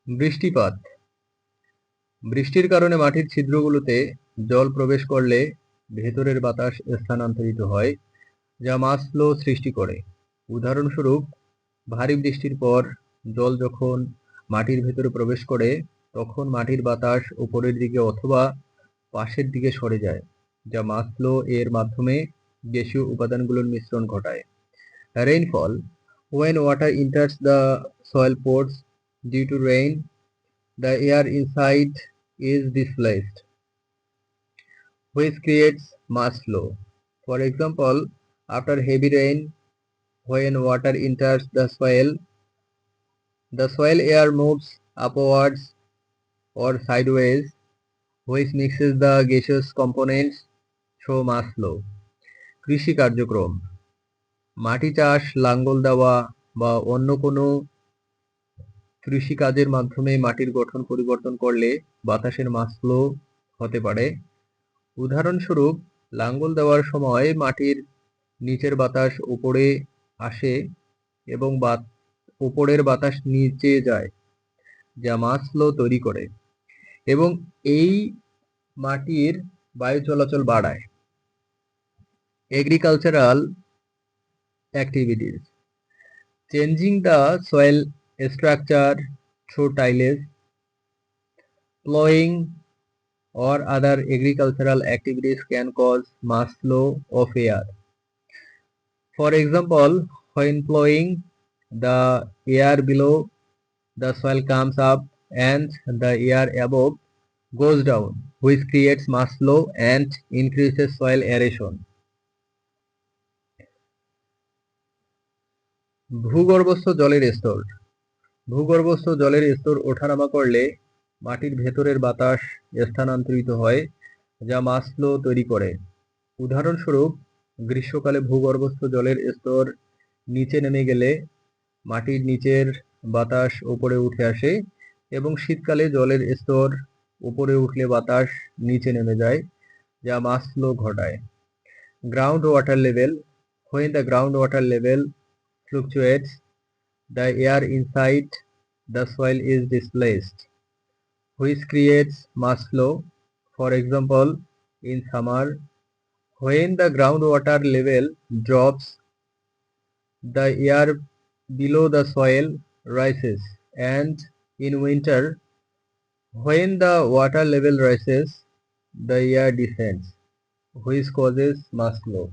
বৃষ্টিপাত। বৃষ্টির কারণে মাটির ছিদ্রগুলোতে জল প্রবেশ করলে ভেতরের বাতাস স্থানান্তরিত হয়, যা মাস ফ্লো সৃষ্টি করে। উদাহরণস্বরূপ, ভারী বৃষ্টির পর জল যখন মাটির ভেতরে প্রবেশ করে, তখন মাটির বাতাস উপরের দিকে অথবা পাশের দিকে সরে যায়, যা মাস ফ্লো এর মাধ্যমে গ্যাসীয় উপাদানগুলোর মিশ্রণ ঘটায়। Rainfall: when water enters the soil pores due to rain, the air inside is displaced, which creates mass flow. For example, after heavy rain, when water enters the soil air moves upwards or sideways, which mixes the gaseous components, show mass flow. কৃষি কার্যক্রম: মাটি চাষ, লাঙ্গল দেওয়া বা অন্য কোনো কৃষি কাজের মাধ্যমে মাটির গঠন পরিবর্তন করলে বাতাসের মাস ফ্লো হতে পারে। উদাহরণস্বরূপ, লাঙ্গল দেওয়ার সময় মাটির নিচের বাতাস উপরে আসে এবং উপরের বাতাস নিচে যায়, যা মাস ফ্লো তৈরি করে এবং এই মাটির বায়ু চলাচল বাড়ায়। Agricultural activities: changing the soil structure through tillage, plowing, or other agricultural activities can cause mass flow of air. For example, when plowing, the air below the soil comes up and the air above goes down, which creates mass flow and increases soil aeration. ভূগর্ভস্থ জলের স্তর। ভূগর্ভস্থ জলের স্তর ওঠানামা করলে মাটির ভেতরের বাতাস স্থানান্তরিত হয়, যা মাস ফ্লো তৈরি করে। উদাহরণস্বরূপ, গ্রীষ্মকালে ভূগর্ভস্থ জলের স্তর নিচে নেমে গেলে মাটির নিচের বাতাস উপরে উঠে আসে এবং শীতকালে জলের স্তর উপরে উঠলে বাতাস নিচে নেমে যায়, যা মাস ফ্লো ঘটায়। Ground water level: when the ground water level fluctuates, the air inside the soil is displaced, which creates mass flow. For example, in summer, when the groundwater level drops, the air below the soil rises, and in winter, when the water level rises, the air descends, which causes mass flow.